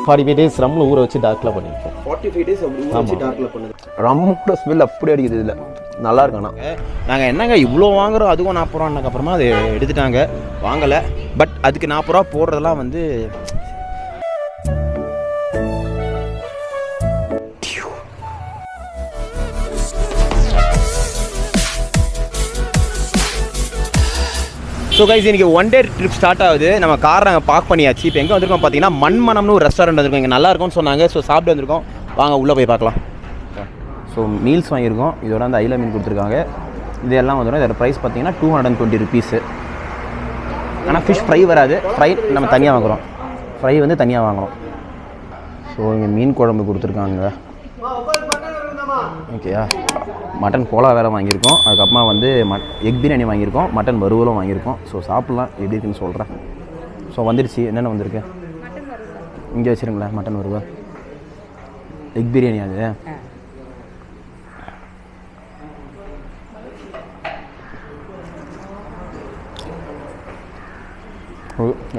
45 days ரம்மில் ஊற வச்சு டார்க்கில் பண்ணியிருக்கோம். 45 days ஊற வச்சு டார்க்கில் பண்ணுது. ரம்மோட ஸ்மெல் அப்படி அடிக்குது. இதில் நல்லா இருக்குண்ணா. நாங்கள் என்னங்க இவ்வளோ வாங்குகிறோம், அதுவும் 40 ரூபான்னு அப்புறமா அது எடுத்துட்டாங்க, வாங்கலை. பட் அதுக்கு 40 ரூபா போடுறதெல்லாம் வந்து ஸோ கைஸ் இன்றைக்கி ஒன் டே ட்ரிப் ஸ்டார்ட் ஆகுது. நம்ம கார் நாங்கள் பார்க் பண்ணியாச்சு. இப்போ எங்கே வந்திருக்கோம் பார்த்தீங்கன்னா மண்மனம்னு ஒரு ரெஸ்டாரண்ட் வந்திருக்கோம். இங்கே நல்லா இருக்கும்னு சொன்னாங்க. ஸோ சாப்பிட்டு வந்திருக்கோம். வாங்க உள்ளே போய் பார்க்கலாம். ஸோ மீல்ஸ் வாங்கியிருக்கோம். இதோட அந்த ஐல மீன் கொடுத்துருக்காங்க. இதெல்லாம் வந்துடும். இதோட ப்ரைஸ் பார்த்தீங்கன்னா 220 rupees. ஆனால் ஃபிஷ் ஃப்ரை வராது. ஃப்ரை நம்ம தனியாக வாங்குகிறோம். ஃப்ரை வந்து தனியாக வாங்குகிறோம். ஸோ இங்கே மீன் குழம்பு கொடுத்துருக்காங்க. ஓகேயா, மட்டன் கோலா வேறு வாங்கியிருக்கோம். அதுக்கப்புறமா வந்து எக் பிரியாணி வாங்கியிருக்கோம். மட்டன் வறுவலும் வாங்கியிருக்கோம். ஸோ சாப்பிட்லாம், எப்படி இருக்குன்னு சொல்கிறேன். ஸோ வந்துடுச்சு. என்னென்ன வந்திருக்கு இங்கே வச்சுருங்களேன். மட்டன் வறுவல், எக் பிரியாணி. அது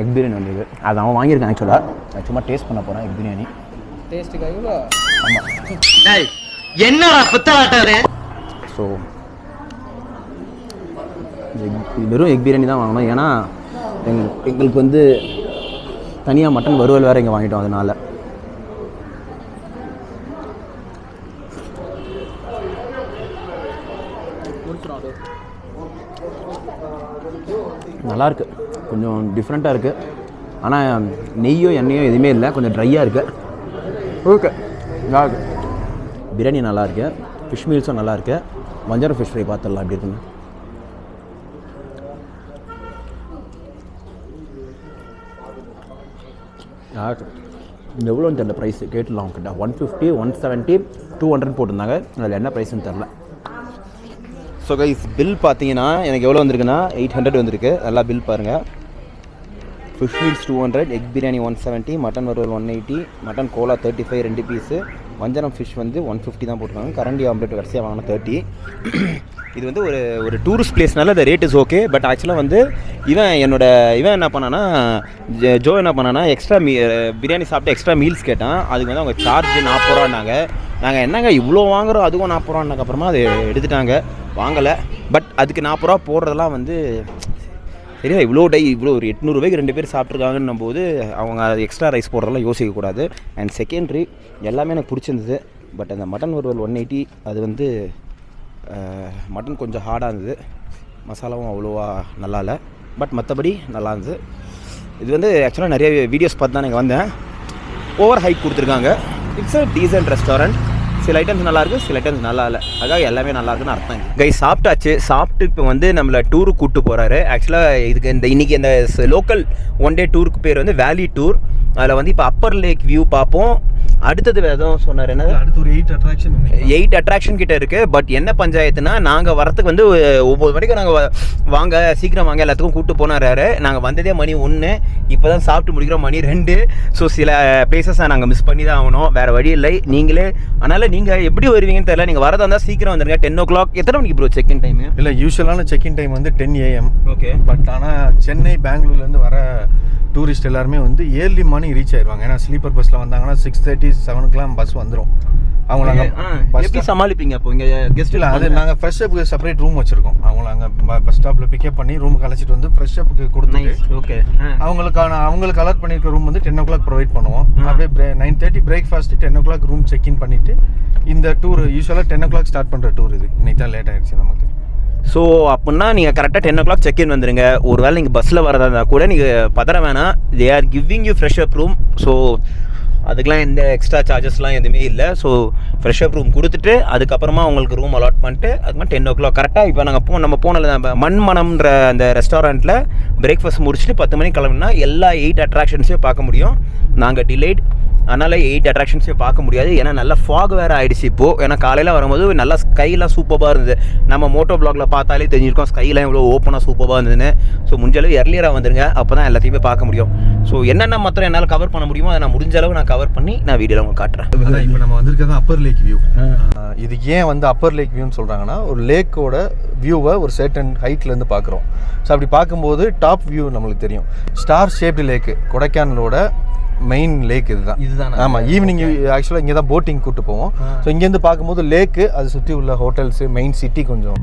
எக் பிரியாணி வந்தது. அது அவன் வாங்கியிருக்கான். ஆக்சுவலாக நான் சும்மா டேஸ்ட் பண்ண போகிறேன். எக் பிரியாணி டேஸ்ட்டுக்கு எவ்வளோ? ஆமாம். என்னடா புத்தாட்டாரு. ஸோ வெறும் எக் பிரியாணி தான் வாங்கணும். ஏன்னா எங்களுக்கு வந்து தனியாக மட்டன் வறுவல் வேறு இங்கே வாங்கிட்டோம். அதனால் நல்லாயிருக்கு. கொஞ்சம் டிஃப்ரெண்ட்டாக இருக்குது. ஆனால் நெய்யோ எண்ணெயோ எதுவுமே இல்லை. கொஞ்சம் ட்ரையாக இருக்குது. ஓகே, நல்லாயிருக்கு. பிரியாணி நல்லாயிருக்கு. ஃபிஷ் மீல்ஸும் நல்லாயிருக்கு. வஞ்சரம் ஃபிஷ் ஃப்ரை பார்த்துடலாம் எப்படி இருக்குன்னு. எவ்வளோன்னு தெரில ப்ரைஸு. கேட்டுலாம் அவங்ககிட்ட 150, 170, 200 போட்டிருந்தாங்க. அதில் என்ன ப்ரைஸ்ன்னு தெரில. ஸோ கைஸ் பில் பார்த்தீங்கன்னா எனக்கு எவ்வளோ வந்திருக்குன்னா 800 வந்திருக்கு. நல்லா பில் பாருங்கள். Fish meals 200, egg biryani 170, mutton வறுவல் 180, மட்டன் கோலா 35 2 பீஸு, வஞ்சரம் ஃபிஷ் வந்து 150 தான் போட்டிருக்காங்க. கரண்டி ஆம்லேட் கடைசியாக வாங்கினா 30. இது வந்து ஒரு டூரிஸ்ட் பிளேஸ்னால இந்த ரேட் இஸ் ஓகே. பட் ஆக்சுவலாக வந்து இவன் என்ன பண்ணான்னா, ஜோ என்ன பண்ணான்னா எக்ஸ்ட்ரா பிரியாணி சாப்பிட்டு எக்ஸ்ட்ரா மீல்ஸ் கேட்டான். அதுக்கு வந்து அவங்க சார்ஜ் 40 ரூபான்னாங்க. நாங்கள் என்னங்க இவ்வளோ வாங்குகிறோம், அதுவும் 40 ரூபான்னாக்க அப்புறமா அது எடுத்துட்டாங்க, வாங்கலை. பட் அதுக்கு 40 ரூபா போடுறதெல்லாம் வந்து சரியா. இவ்வளோ ஒரு 800 ரூபாய்க்கு 2 பேர் சாப்பிட்ருக்காங்கன்னும் போது அவங்க அது எக்ஸ்ட்ரா ரைஸ் போடுறதெல்லாம் யோசிக்கக்கூடாது. அண்ட் செகண்டரி எல்லாமே எனக்கு பிடிச்சிருந்தது. பட் அந்த மட்டன் வறுவல் 180 அது வந்து மட்டன் கொஞ்சம் ஹார்டாக இருந்தது. மசாலாவும் அவ்வளோவா நல்லா இல்லை. பட் மற்றபடி நல்லா இருந்தது. இது வந்து ஆக்சுவலாக நிறைய வீடியோஸ் பார்த்து தான் எனக்கு வந்தேன். ஓவர் ஹைக் கொடுத்துருக்காங்க. It's a decent restaurant. சில ஐட்டம்ஸ் நல்லாயிருக்கு, சில ஐட்டம்ஸ் நல்லா இல்லை. அதுக்காக எல்லாமே நல்லா இருக்குன்னு அர்த்தம். கைஸ் சாப்பிட்டாச்சு. சாப்பிட்டு இப்போ வந்து நம்மளை டூருக்கு கூப்பிட்டு போகிறாரு. ஆக்சுவலாக இதுக்கு இன்றைக்கி இந்த லோக்கல் ஒன் டே டூருக்கு பேர் வந்து வேலி டூர். அதில் வந்து இப்போ அப்பர் லேக் வியூ பார்ப்போம். அடுத்தது எதுவும் சொன்னார். என்ன அடுத்து ஒரு 8 அட்ராக்ஷன் கிட்ட இருக்குது. பட் என்ன பஞ்சாயத்துனா, நாங்கள் வரத்துக்கு வந்து 9 மணிக்கு நாங்கள் வாங்க, சீக்கிரம் வாங்க எல்லாத்துக்கும் கூப்பிட்டு போனாரு. நாங்கள் வந்ததே மணி 1, இப்போ தான் சாப்பிட்டு முடிக்கிறோம் மணி 2. ஸோ சில பிளேசஸை நாங்கள் மிஸ் பண்ணி தான் ஆகணும், வேறு வழி இல்லை. நீங்களே அதனால் நீங்கள் எப்படி வருவீங்கன்னு தெரியல. நீங்கள் வரதா இருந்தால் சீக்கிரம் வந்துருங்க. 10 o'clock. எத்தனை மணிக்கு ப்ரோ செக்இன் டைம்? இல்லை, யூஸ்வலான செக்இன் டைம் வந்து 10 AM. ஓகே. பட் ஆனால் சென்னை பெங்களூர்லேருந்து வர டூரிஸ்ட் எல்லாருமே வந்து ஏர்லி மார்னிங் ரீச் ஆயிடுவாங்க. ஏன்னா ஸ்லீப்பர் பஸ்ஸில் வந்தாங்கன்னா 6:30, 7 பஸ் வந்துடும். அவங்க நாங்கள் எப்படி சமாளிப்பீங்க அப்போ இங்கே கெஸ்ட்? இல்லை, அது நாங்கள் ஃப்ரெஷ் அப்புக்கு செப்பரேட் ரூம் வச்சுருக்கோம். அவங்கள அங்கே பஸ் ஸ்டாப்பில் பிக்கப் பண்ணி ரூமுக்கு அழைச்சிட்டு வந்து ஃப்ரெஷ் அப்புக்கு கொடுத்து ஓகே அவங்களுக்கு அலர்ட் பண்ணியிருக்க ரூம் வந்து 10 o'clock ப்ரொவைட் பண்ணுவோம். அப்படியே 9:30 பிரேக்ஃபாஸ்ட்டு 10 o'clock ரூம் செக்இன் பண்ணிவிட்டு இந்த டூர் யூஸ்வலாக 10 o'clock ஸ்டார்ட் பண்ணுற டூர் இது. இன்னைக்கு தான் லேட் ஆகிடுச்சு நமக்கு. ஸோ அப்படின்னா நீங்கள் கரெக்டாக 10 o'clock செக்இன் வந்துடுங்க. ஒரு வேளை நீங்கள் பஸ்ஸில் வரதா இருந்தால் கூட நீங்கள் பதற வேணாம். They are giving you fresh up room. So அதுக்கெலாம் எந்த எக்ஸ்ட்ரா சார்ஜஸ்லாம் எதுவுமே இல்லை. ஸோ ஃப்ரெஷ் அப் ரூம் கொடுத்துட்டு அதுக்கப்புறமா உங்களுக்கு ரூம் அலாட் பண்ணிட்டு அதுக்கு 10 o'clock கரெக்டாக. இப்போ நாங்கள் நம்ம போனல மண்மனம்ன்ற அந்த ரெஸ்டாரண்ட்டில் பிரேக்ஃபாஸ்ட் முடிச்சுட்டு 10 மணிக்கு கிளம்புனா எல்லா 8 அட்ராக்ஷன்ஸையும் பார்க்க முடியும். நாங்கள் டிலேட், அதனால் 8 அட்ராக்ஷன்ஸையும் பார்க்க முடியாது. ஏன்னா நல்லா ஃபாக் வேறு ஆகிடுச்சு இப்போது. ஏன்னா காலையில் வரும்போது நல்லா ஸ்கைலாம் சூப்பராக இருந்தது. நம்ம மோட்டோ பிளாகில் பார்த்தாலே தெரிஞ்சிருக்கோம் ஸ்கைலாம் எவ்வளோ ஓப்பனாக சூப்பராக இருந்ததுன்னு. ஸோ முடிஞ்சளவு எர்லியராக வந்துருங்க, அப்போ தான் எல்லாத்தையுமே பார்க்க முடியும். ஸோ என்னென்ன மாத்திரம் என்னால் கவர் பண்ண முடியுமோ அதை நான் முடிஞ்ச அளவு நான் கவர் பண்ணி நான் வீடியோவில் உங்களுக்கு காட்டுறேன். இப்போ நம்ம வந்திருக்கிறது அப்பர் லேக் வியூ. இது ஏன் வந்து அப்பர் லேக் வியூன்னு சொல்கிறாங்கன்னா, ஒரு லேக்கோட வியூவை ஒரு சர்டன் ஹைட்லேருந்து பார்க்குறோம். ஸோ அப்படி பார்க்கும்போது டாப் வியூ நம்மளுக்கு தெரியும். ஸ்டார் ஷேப்டு லேக்கு கொடைக்கானலோட மெயின் லேக் இதுதான். இதுதானா? ஆமாம், ஈவினிங் ஆக்சுவலாக இங்கே தான் போட்டிங் கூட்டு போவோம். ஸோ இங்கேருந்து பார்க்கும்போது லேக்கு, அது சுற்றி உள்ள ஹோட்டல்ஸு, மெயின் சிட்டி கொஞ்சம்.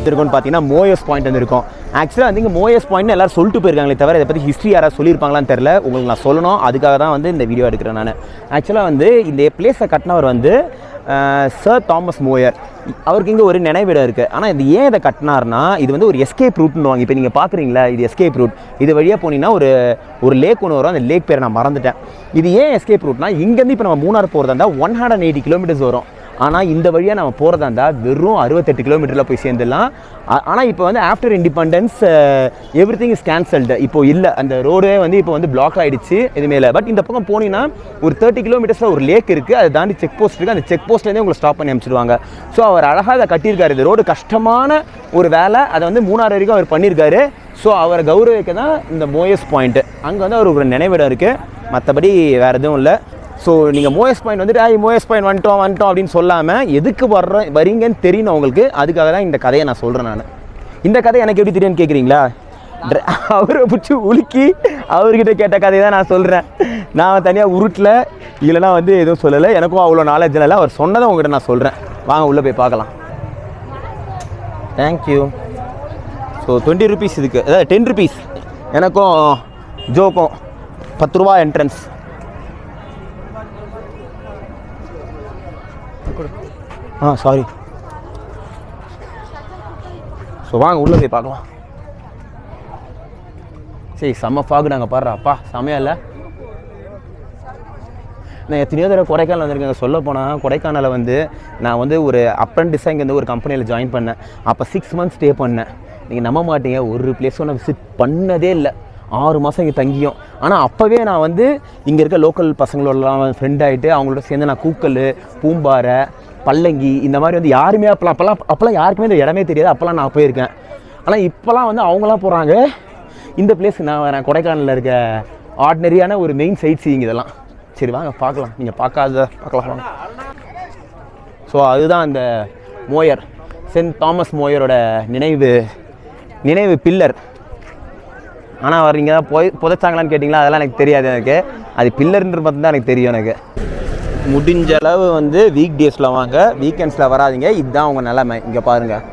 இருக்கும்னு பார்த்தீங்கன்னா மோயஸ் பாயிண்ட் வந்து இருக்கும். ஆக்சுவலாக வந்து இங்கே மோயஸ் பாயிண்ட் எல்லாரும் சொல்லிட்டு போயிருக்காங்களே தவிர இதை பற்றி ஹிஸ்ட்ரி யாராவது சொல்லியிருப்பாங்களான்னு தெரில. உங்களுக்கு நான் சொல்லணும், அதுக்காக தான் வந்து இந்த வீடியோ எடுக்கிறேன் நான். ஆக்சுவலாக வந்து இந்த பிளேஸை கட்டினவர் வந்து சர் தாமஸ் மோயர். அவருக்கு இங்கே ஒரு நினைவிடம் இருக்குது. ஆனால் இது ஏன் இதை கட்டினார்னா, இது வந்து ஒரு எஸ்கேப் ரூட்னுவாங்க. இப்போ நீங்கள் பார்க்குறீங்களா, இது எஸ்கேப் ரூட். இது வழியாக போனீங்கன்னா ஒரு லேக் ஒன்று வரும். அந்த லேக் பேரை நான் மறந்துட்டேன். இது ஏன் எஸ்கேப் ரூட்னா, இங்கேருந்து இப்போ நம்ம மூணார் போகிறதா இருந்தால் 180 கிலோமீட்டர்ஸ் வரும். ஆனால் இந்த வழியாக நம்ம போகிறதா இருந்தால் வெறும் 68 கிலோமீட்டரில் போய் சேர்ந்துடலாம். ஆனால் இப்போ வந்து after independence every thing is cancelled. இப்போ இல்லை, அந்த ரோடே வந்து இப்போ வந்து பிளாக் ஆகிடுச்சு இதுமேலே. பட் இந்த பக்கம் போனீங்கன்னா ஒரு 30 கிலோமீட்டர்ஸில் ஒரு லேக் இருக்குது. அதை தாண்டி செக் போஸ்ட் இருக்குது. அந்த செக் போஸ்ட்லேருந்தே உங்களை ஸ்டாப் பண்ணி அனுப்பிச்சிடுவாங்க. ஸோ அவர் அழகாக அதை கட்டியிருக்காரு. இந்த ரோடு கஷ்டமான ஒரு வேலை, அதை வந்து 3 வரைக்கும் அவர் பண்ணியிருக்காரு. ஸோ அவரை கௌரவிக்க தான் இந்த மோயஸ் பாயிண்ட்டு. அங்கே வந்து அவருக்கு ஒரு நினைவிடம் இருக்குது. மற்றபடி வேறு எதுவும் இல்லை. ஸோ நீங்கள் மோயஸ் பாயிண்ட் வந்துட்டு மோயஸ் பாயிண்ட் வந்துட்டோம் அப்படின்னு சொல்லாமல் எதுக்கு வரீங்கன்னு தெரியணும் உங்களுக்கு. அதுக்காக தான் இந்த கதையை நான் சொல்கிறேன். நான் இந்த கதை எனக்கு எப்படி தெரியும்னு கேட்குறீங்களா? அவரை பிடிச்சி உலுக்கி அவர்கிட்ட கேட்ட கதையை தான் நான் சொல்கிறேன். நான் தனியாக உருட்டில் இல்லைனா வந்து எதுவும் சொல்லலை. எனக்கும் அவ்வளோ நாலேஜ் இல்லை. அவர் சொன்னதை உங்கள்கிட்ட நான் சொல்கிறேன். வாங்க உள்ளே போய் பார்க்கலாம். தேங்க்யூ. ஸோ 20 ருபீஸ் இதுக்கு, அதாவது 10 ருபீஸ் எனக்கும் ஜோக்கும் 10 ரூபா என்ட்ரன்ஸ். சாரி. ஸோ வாங்க உள்ளே போய் பார்க்கலாம். சரி, செம்ம ஃபாகு நாங்கள் பாடுறாப்பா, செம்மையா இல்லை? நான் எத்தனையோ தடவை கொடைக்கானல் வந்திருக்கேன். சொல்ல போனால் கொடைக்கானலில் வந்து நான் வந்து ஒரு அப்ரெண்டிஸாக இங்கே வந்து ஒரு கம்பெனியில் ஜாயின் பண்ணேன். அப்போ 6 மந்த்ஸ் ஸ்டே பண்ணேன். நீங்கள் நம்ப மாட்டீங்க, ஒரு பிளேஸும் நான் விசிட் பண்ணதே இல்லை. 6 மாதம் இங்கே தங்கியும். ஆனால் அப்போவே நான் வந்து இங்கே இருக்க லோக்கல் பசங்களோடலாம் ஃப்ரெண்ட் ஆகிட்டு அவங்களோட சேர்ந்து நான் கூக்கல், பூம்பாறை, பல்லங்கி இந்த மாதிரி வந்து யாருமே அப்போல்லாம் யாருக்குமே இந்த இடமே தெரியாது. அப்போல்லாம் நான் போயிருக்கேன். ஆனால் இப்போலாம் வந்து அவங்களாம் போகிறாங்க. இந்த பிளேஸ் நான் வரேன். கொடைக்கானலில் இருக்க ஆர்டினரியான ஒரு மெயின் சைட் சீயிங் இதெல்லாம். சரி வாங்க பார்க்கலாம். நீங்கள் பார்க்கலாம். ஸோ அதுதான் அந்த மோயர், சென்ட் தாமஸ் மோயரோட நினைவு பில்லர். ஆனால் அவர் இங்கே தான் புதைச்சாங்களான்னு கேட்டிங்களா, அதெல்லாம் எனக்கு தெரியாது. எனக்கு அது பில்லர்ன்ற பார்த்து தான் எனக்கு தெரியும். எனக்கு முடிஞ்ச அளவு வந்து வீக் டேஸில் வாங்க, வீக்கெண்ட்ஸில் வராதிங்க. இதுதான் உங்கள் நிலைமை. இங்கே பாருங்கள்.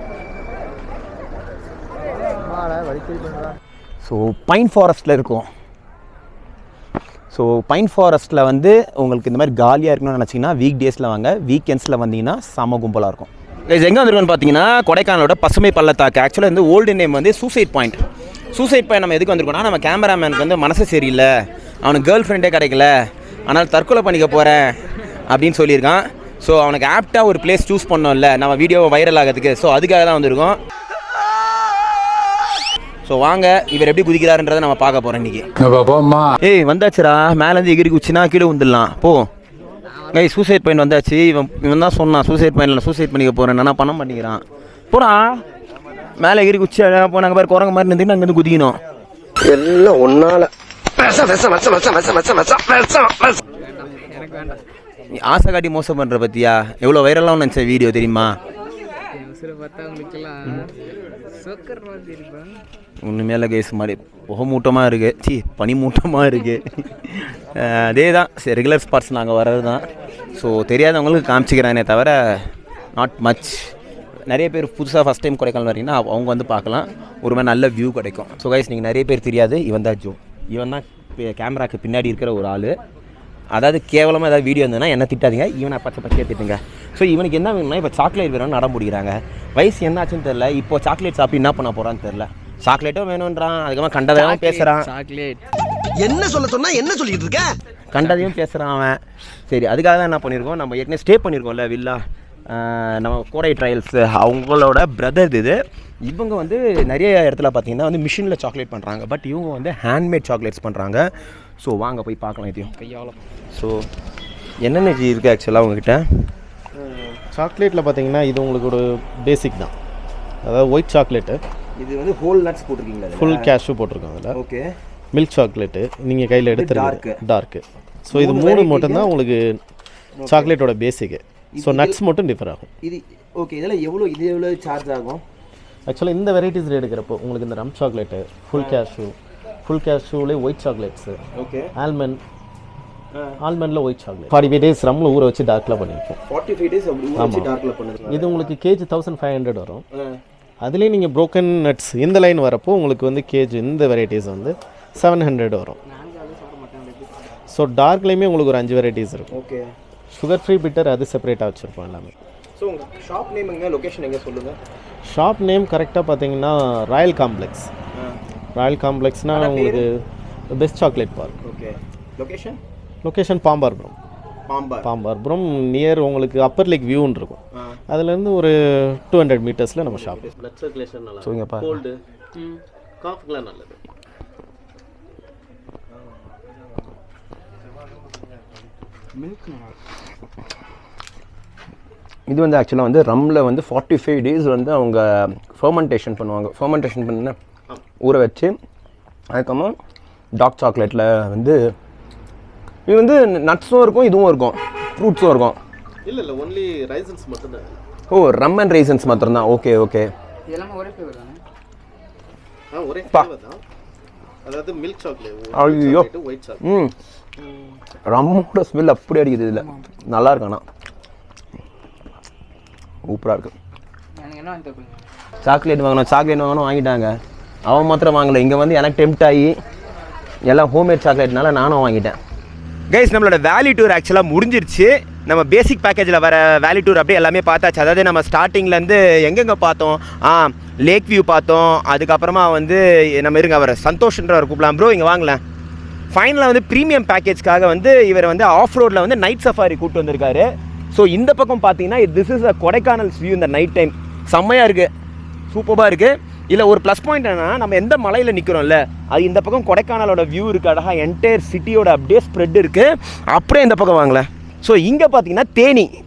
ஸோ பைன் ஃபாரஸ்ட்டில் இருக்கும். ஸோ பைன் ஃபாரஸ்ட்டில் வந்து உங்களுக்கு இந்த மாதிரி காலியாக இருக்கணும்னு நினச்சிங்கன்னா வீக் டேஸில் வாங்க. வீக்கெண்ட்ஸில் வந்தீங்கன்னா செம கும்பலாக இருக்கும். இது எங்கே வந்துருக்குன்னு பார்த்தீங்கன்னா கொடைக்கானலோட பசுமை பள்ளத்தாக்கு. ஆக்சுவலாக வந்து ஓல்டு நேம் வந்து சூசைட் பாயிண்ட். சூசைட் பாயிண்ட் நம்ம எதுக்கு வந்திருக்கோம்னா, நம்ம கேமராமேனுக்கு வந்து மனசு சரியில்லை, அவனுக்கு கேர்ள் ஃப்ரெண்டே கிடைக்கல, ஆனால் தற்கொலை பண்ணிக்க போகிறேன் அப்படின்னு சொல்லியிருக்கான். ஸோ அவனுக்கு ஆப்டாக ஒரு பிளேஸ் சூஸ் பண்ணோம்ல நம்ம வீடியோவை வைரல் ஆகிறதுக்கு. ஸோ அதுக்காக தான் வந்திருக்கோம். ஸோ வாங்க இவர் எப்படி குதிக்கிறாருன்றதை நம்ம பார்க்க போகிறோம் இன்றைக்கி. ஏய் வந்தாச்சுரா, மேலேருந்து எகிரி குச்சினா கீழே வந்துடலாம். போ கை, சூசைட் பாயிண்ட் வந்தாச்சு. இவன் தான் சொன்னான் சூசைட் பாயிண்டில் சூசைட் பண்ணிக்க போகிறேன். நான் பண்ண மாட்டேங்கிறான். போடா மேலே எகிரி குச்சி போ. நாங்கள் பேர் குரங்க மாதிரி இருந்துட்டு அங்கேருந்து குதிக்கணும். எல்லாம் ஒன்னால ஆசை காட்டி மோசம் பண்ணுற பற்றியா எவ்வளோ வைரலாக நினச்ச வீடியோ தெரியுமா? ஒன்றுமேல கேஸ் மாதிரி புகை மூட்டமாக இருக்குது, பனி மூட்டமாக இருக்குது. அதே தான் ரெகுலர் ஸ்பாட்ஸ் நாங்கள் வர்றது தான். ஸோ தெரியாதவங்களுக்கு காமிச்சிக்கிறானே தவிர நாட் மச். நிறைய பேர் புதுசாக ஃபஸ்ட் டைம் கொடைக்கானல் வரீங்கன்னா அவங்க வந்து பார்க்கலாம். ஒரு மாதிரி நல்ல வியூ கிடைக்கும். ஸோ கைஸ் நீங்கள் நிறைய பேர் தெரியாது, இவன் தான் ஜோ. இவன் தான் கேமராக்கு பின்னாடி இருக்கிற ஒரு ஆள். அதாவது கேவலமாக ஏதாவது வீடியோ இருந்ததுன்னா என்ன திட்டாதீங்க, இவனை பச்சையாக திட்டுங்க. ஸோ இவனுக்கு என்ன வேணும்னா இப்போ சாக்லேட் வேணும்னு நட முடிகிறாங்க. வயசு என்னாச்சுன்னு தெரில. இப்போ சாக்லேட் சாப்பிட்டு என்ன பண்ண போகிறான்னு தெரில. சாக்லேட்டும் வேணுன்றான், அதுக்கப்புறம் கண்டதையும் பேசுகிறான். சாக்லேட் என்ன சொன்னா என்ன சொல்லிட்டு இருக்க? கண்டதையும் பேசுகிறான் அவன். சரி அதுக்காக தான் என்ன பண்ணியிருக்கோம், நம்ம ஏற்கனவே ஸ்டே பண்ணியிருக்கோம்ல வில்லா, நம்ம கோடை ட்ரையல்ஸ் அவங்களோட பிரதர் இது. இவங்க வந்து நிறைய இடத்துல பார்த்தீங்கன்னா வந்து மிஷினில் சாக்லேட் பண்ணுறாங்க. பட் இவங்க வந்து ஹேண்ட்மேட் சாக்லேட்ஸ் பண்ணுறாங்க. ஸோ வாங்க போய் பார்க்கலாம் இதையும் கையாலும். ஸோ என்னென்ன இருக்குது ஆக்சுவலாக உங்ககிட்ட? சாக்லேட்டில் பார்த்தீங்கன்னா இது உங்களுக்கு ஒரு பேசிக் தான். அதாவது ஒயிட் சாக்லேட்டு இது வந்து ஹோல் நட்ஸ் போட்டிருக்கீங்களா? ஃபுல் கேஷ்யூ போட்டிருக்கோம் அதில். ஓகே. மில்க் சாக்லேட்டு நீங்கள் கையில் எடுத்துருங்க. டார்க்கு. ஸோ இது 3 மட்டும்தான் உங்களுக்கு சாக்லேட்டோட பேசிக்கு. ஸோ நட்ஸ் மட்டும் டிஃபர் ஆகும். இது ஓகே. இதெல்லாம் எவ்வளோ சார்ஜ் ஆகும்? ஆக்சுவலாக இந்த வெரைட்டிஸ் எடுக்கிறப்போ உங்களுக்கு இந்த ரம் சாக்லேட்டு, ஃபுல் கேஷ்யூலே ஒயிட் சாக்லேட்ஸு, ஓகே, ஆல்மண்டில் ஒயிட் சாக்லேட் 45 days ரம்மில் ஊற வச்சு டார்க்கில் பண்ணியிருப்போம். 45 days அப்படி ஊற வச்சு டார்க்கில் பண்ணுங்க. இது உங்களுக்கு கேஜ் 1500 வரும். அதுலேயே நீங்கள் ப்ரோக்கன் நட்ஸ் இந்த லைன் வரப்போ உங்களுக்கு வந்து கேஜ் இந்த வெரைட்டிஸ் வந்து 700 வரும். ஸோ டார்க்லேயுமே உங்களுக்கு ஒரு 5 வெரைட்டிஸ் இருக்கும். ஓகே. சுகர் ஃப்ரீ பிட்டர் அது செப்பரேட்டாக வச்சுருப்போம் எல்லாமே. ஸோ உங்கள் ஷாப் நேம் எங்கே, லொக்கேஷன் எங்கே சொல்லுங்கள்? ஷாப் நேம் கரெக்டாக பார்த்தீங்கன்னா ராயல் காம்ப்ளெக்ஸ். ராயல் காம்ப்ளெக்ஸ்னால் உங்களுக்கு best chocolate park. Okay. Location Pambarpuram near உங்களுக்கு அப்பர் லேக் வியூன்னு இருக்கும். அதுலேருந்து ஒரு 200 மீட்டர்ஸில் நம்ம ஷாப். பிளட் சர்க்குலேஷன் நல்லா. ஸோ இங்கே பாருங்க. கோல்டு காஃப்க்குலாம் நல்லது. இது வந்து ஆக்சுவலாக வந்து ரம்மில் வந்து 45 days வந்து அவங்க ஃபர்மெண்டேஷன் பண்ணுவாங்க. ஃபர்மெண்டேஷன் பண்ண ஊற வச்சு அதுக்கப்புறம் டார்க் சாக்லேட்டில் வந்து இது வந்து நட்ஸும் இருக்கும், இதுவும் இருக்கும், ஃப்ரூட்ஸும் இருக்கும். இல்லை ஒன்லி ரைசன்ஸ் மட்டும்தான். ஓ, ரம் அண்ட் ரைசன்ஸ் மாத்திரம்தான். ஓகே. இதெல்லாம் ஒரே ஃப்ளேவர் தானே? ஒரே ஃப்ளேவர் தான். அதாவது மில்க் சாக்லேட், ஐயோ, ஒயிட் சாக்லேட். ரம்மோட ஸ்மெல் அப்படி அடிக்குது இதில். நல்லா இருக்கு. ஆனால் சூப்பராக இருக்குது. எனக்கு என்ன வாங்கி தருவீங்க? சாக்லேட் வாங்கணும் வாங்கிட்டாங்க. அவன் மாத்திரம் வாங்கலை. இங்கே வந்து எனக்கு டெம்ப்ட் ஆகி எல்லாம் ஹோம்மேட் சாக்லேட்னால நானும் வாங்கிட்டேன். கைஸ், நம்மளோட வேலி டூர் ஆக்சுவலாக முடிஞ்சிருச்சு. நம்ம பேசிக் பேக்கேஜில் வர வேலி டூர் அப்படியே எல்லாமே பார்த்தாச்சு. அதாவது நம்ம ஸ்டார்டிங்லேருந்து எங்கெங்கே பார்த்தோம், லேக் வியூ பார்த்தோம். அதுக்கப்புறமா வந்து நம்ம இருங்க அவரை சந்தோஷ்ன்றவர் கூப்பிடலாம். ப்ரோ இங்கே வாங்கலாம். ஃபைனலாக வந்து ப்ரீமியம் பேக்கேஜ்க்காக வந்து இவர் வந்து ஆஃப் ரோடில் வந்து நைட் சஃபாரி கூப்பிட்டு வந்திருக்காரு. ஸோ இந்த பக்கம் பார்த்தீங்கன்னா திஸ் இஸ் அ கொடைக்கானல்ஸ் வியூ. இந்த நைட் டைம் செம்மையாக இருக்குது, சூப்பராக இருக்குது. இல்லை ஒரு ப்ளஸ் பாயிண்ட் என்னன்னா, நம்ம எந்த மலையில் நிற்கிறோம்ல அது இந்த பக்கம் கொடைக்கானலோட வியூ இருக்குது. அழகாக என்டையர் சிட்டியோட அப்படியே ஸ்ப்ரெட் இருக்குது. அப்படியே இந்த பக்கம் வாங்கல. ஸோ இங்கே பார்த்தீங்கன்னா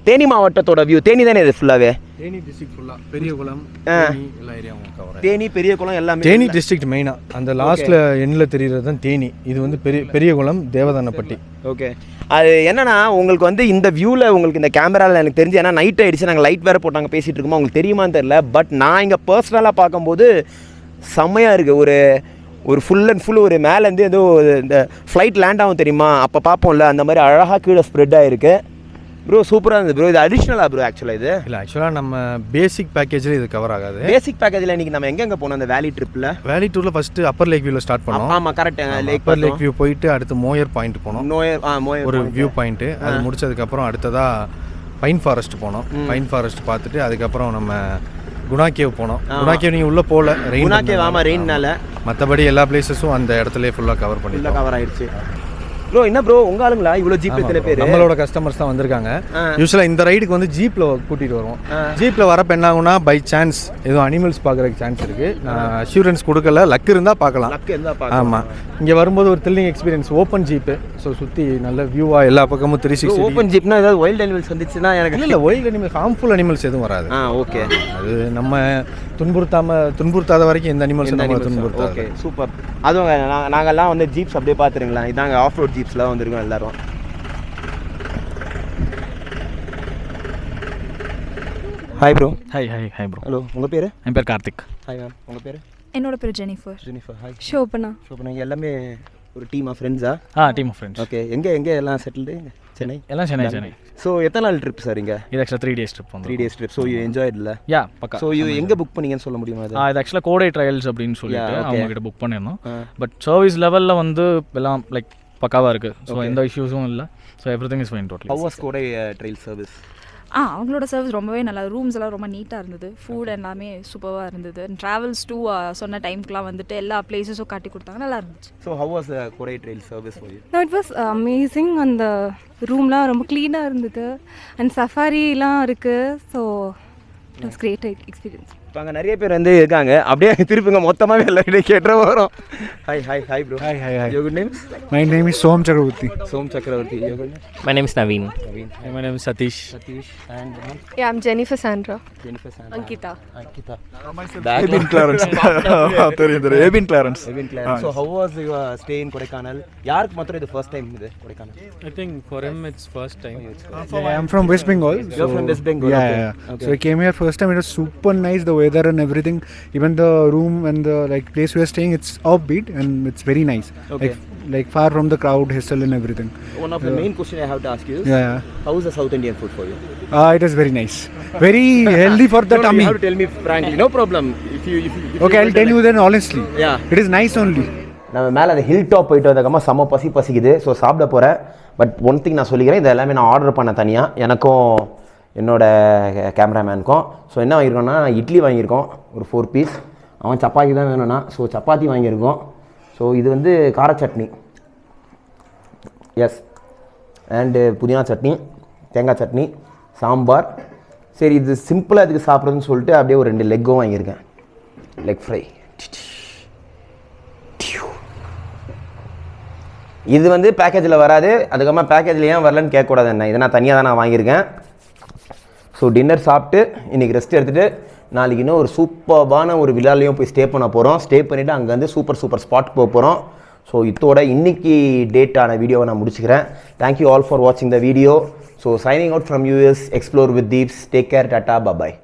தேனி மாவட்டத்தோட வியூ. தேனி தானே இது ஃபுல்லாகவே? தேனி டிஸ்ட்ரிக்ட் ஃபுல்லாக பெரியகுளம் எல்லா ஏரியாவும் கவர். தேனி பெரியகுளம் எல்லாமே தேனி டிஸ்ட்ரிக்ட் மெயினாக அந்த லாஸ்ட்டில் எண்ணில் தெரிகிறது தான் தேனி. இது வந்து பெரியகுளம் தேவதானப்பட்டி. ஓகே. அது என்னன்னா உங்களுக்கு வந்து இந்த வியூவில் உங்களுக்கு இந்த கேமராவில் எனக்கு தெரிஞ்சு, ஏன்னா நைட் ஆகிடுச்சு, நாங்கள் லைட் வேறு போட்டாங்க பேசிகிட்டு இருக்கோமா, உங்களுக்கு தெரியுமான்னு தெரில. பட் நான் இங்கே பர்சனலாக பார்க்கும்போது செம்மையாக இருக்குது. ஒரு ஃபுல் அண்ட் ஃபுல் ஒரு மேலேருந்து ஏதோ இந்த ஃப்ளைட் லேண்ட் ஆகும் தெரியுமா, அப்போ பார்ப்போம்ல, அந்த மாதிரி அழகாக கீழே ஸ்ப்ரெட் ஆகிருக்கு. ப்ரோ சூப்பராக இருந்தது ப்ரோ. இது அடிஷ்னலாக ப்ரோ ஆக்சுவலாக இது இல்லை, ஆக்சுவலாக நம்ம பேசிக் பேக்கேஜில் இது கவர் ஆகாது. பேசிக் பேக்கேஜில் இன்றைக்கி நம்ம எங்கெங்கே போனோம் அந்த வேலி ட்ரிப்பில்? வேலி டூரில் ஃபஸ்ட்டு அப்பர் லேக் வியூவில் ஸ்டார்ட் பண்ணோம். ஆமாம், கரெக்ட். அப்பர் லேக் வியூ போயிட்டு அடுத்து மோயர் பாயிண்ட் போனோம். ஒரு வியூ பாயிண்ட்டு. அது முடிச்சதுக்கப்புறம் அடுத்ததாக பைன் ஃபாரஸ்ட் போனோம். பைன் ஃபாரஸ்ட் பார்த்துட்டு அதுக்கப்புறம் நம்ம குணா கேவ் போனோம். குணா கேவ் நீங்கள் உள்ளே போகல, ரெயின்னால. மற்றபடி எல்லா பிளேசஸும் அந்த இடத்துல ஃபுல்லாக கவர் ஆயிடுச்சு. ப்ரோ என்ன ப்ரோ உங்கள் ஆளுங்களா இவ்வளோ ஜீப் எத்தனை பேர்? நம்மளோட கஸ்டமர்ஸ் தான் வந்திருக்காங்க. யூஸ்வலாக இந்த ரைடுக்கு வந்து ஜீப்பில் கூட்டிகிட்டு வருவோம். ஜீப்பில் வரப்போ என்ன ஆகுனா, பை சான்ஸ் எதுவும் அனிமல்ஸ் பார்க்குறதுக்கு சான்ஸ் இருக்குது. நான் அஷூரன்ஸ் கொடுக்கல, லக் இருந்தால் பார்க்கலாம். ஆமாம், இங்கே வரும்போது ஒரு thrilling experience. Open jeep, so சுற்றி நல்ல வியூவாக எல்லா பக்கமும் 360. ஓப்பன் ஜீப்னா ஏதாவது வைல்ட் அனிமல்ஸ் வந்துச்சுன்னா எனக்கு இல்லை, வைல்ட் அனிமல்ஸ் ஹார்ம்ஃபுல் அனிமல்ஸ் எதுவும் வராது. ஓகே. அது நம்ம துன்புறுத்தாத வரைக்கும் எந்த அனிமல்ஸ் நம்ம துன்புறுத்தாது. Okay, super. அதுவும் நாங்கள்லாம் வந்து ஜீப்ஸ் அப்படியே பார்த்துருங்களா, இதாங்க ஆஃப் ரோட் ஜீப்ஸ்லாம் வந்துருக்கோம் எல்லாரும். Hi bro. Hi bro. Hello, உங்கள் பேர்? என் பேர் கார்த்திக். ஹாய் மேம், உங்கள் பேர்? என்னோட பேர் ஜெனிஃபர். ஹாய். ஷோபனா. எல்லாமே ஒரு டீம் ஆஃப் ஃப்ரெண்ட்ஸா? Team of friends. ஓகே. எங்கே எல்லாம் செட்டில்டு? சென்னை. எல்லாம் சென்னை. ஸோ எத்தனை நாள் ட்ரிப் சார் இங்கே? இது ஆக்சுவலாக 3 days trip. 3 days trip. So you enjoyed இல்லை? யா, பக்கா. ஸோ யூ எங்கே புக் பண்ணீங்கன்னு சொல்ல முடியுமா? அது ஆக்சுவலாக கோடை ட்ரையல்ஸ் அப்படின்னு சொல்லிட்டு அவங்ககிட்ட புக் பண்ணியிருந்தோம். பட் சர்வீஸ் லெவலில் வந்து எல்லாம் லைக் பக்காவாக இருக்குது. ஸோ எந்த இஷ்யூஸும் இல்லை. So every thing is fine totally. Have was Kodai trial service? அவங்களோட சர்வீஸ் ரொம்பவே நல்லா. ரூம்ஸ் எல்லாம் ரொம்ப நீட்டாக இருந்தது. ஃபுட் எல்லாமே சூப்பராக இருந்தது. ட்ராவல்ஸ் டூ சொன்ன டைம்க்குலாம் வந்துட்டு எல்லா பிளேஸஸும் காட்டி கொடுத்தாங்க, நல்லா இருந்துச்சு. So how was Kodai trial service for you? It was amazing. அந்த ரூம்லாம் ரொம்ப க்ளீனாக இருந்தது அண்ட் சஃபாரிலாம் இருக்குது. So it was great experience. இப்போ அங்கே நிறைய பேர் வந்து இருக்காங்க. அப்படியே திருப்பிங்க மொத்தமாகவே எல்லாருடைய கேட்டுற வரும். Hi bro. Hi. Your good name? My name is Som Chakravarti. Som Chakravarti. Your good name? My name is Naveen. My name is Satish. And Yeah, I'm Jennifer Sandra. Jennifer Sandra. Ankita. Ebin Clarence. Ebin Clarence. So how was your stay in Kodaikanal? யாருக்கு மாத்திரம் இது first time இது Kodaikanal? I think for him it's first time. Yeah, I'm from West Bengal. You're from West Bengal. Yeah. So I came here first time. It was super nice, the weather and everything. Even the room and the place we are staying, it's offbeat and it's very nice. Okay. Like far from the crowd, hustle and everything. One of the main question I have to ask you is, Yeah. how is the South Indian food for you? It is very nice. Very healthy for the No, tummy. you have to tell me frankly. No problem. If you Okay, I'll tell you then honestly. Yeah. It is nice only. நம்ம மேலே அந்த hill top போயிட்டு வந்தக்கமா செம்ம பசிக்குது. So சாப்பிட போகிறேன். But one thing நான் சொல்லிக்கிறேன், இது எல்லாமே நான் ஆர்டர் பண்ண தனியாக எனக்கும் என்னோட கேமராமேனுக்கும். ஸோ என்ன வாங்கியிருக்கோம்னா இட்லி வாங்கியிருக்கோம் ஒரு 4 பீஸ். அவன் சப்பாத்தி தான் வேணும்னா ஸோ சப்பாத்தி வாங்கியிருக்கோம். ஸோ இது வந்து கார சட்னி, எஸ், அண்டு புதினா சட்னி, தேங்காய் சட்னி, சாம்பார். சரி இது சிம்பிளாக இதுக்கு சாப்பிட்றதுன்னு சொல்லிட்டு அப்படியே ஒரு 2 லெக்கும் வாங்கியிருக்கேன். Leg fry. இது வந்து பேக்கேஜில் வராது. அதுக்கப்புறமா பேக்கேஜில் ஏன் வரலன்னு கேட்கக்கூடாது என்ன, இதை நான் தனியாக தான் நான் வாங்கியிருக்கேன். ஸோ டின்னர் சாப்பிட்டு இன்றைக்கி ரெஸ்ட் எடுத்துகிட்டு நாளைக்கு இன்னும் ஒரு சூப்பர்பான ஒரு விழாலையும் போய் ஸ்டே பண்ண போகிறோம். ஸ்டே பண்ணிவிட்டு அங்கேருந்து சூப்பர் ஸ்பாட் போக போகிறோம். ஸோ இதோட இன்றைக்கி டேட்டான வீடியோவை நான் முடிச்சுக்கிறேன். தேங்க்யூ ஆல் ஃபார் வாட்சிங் the video. So signing out from US explore with Deeps. Take care, tata, bye.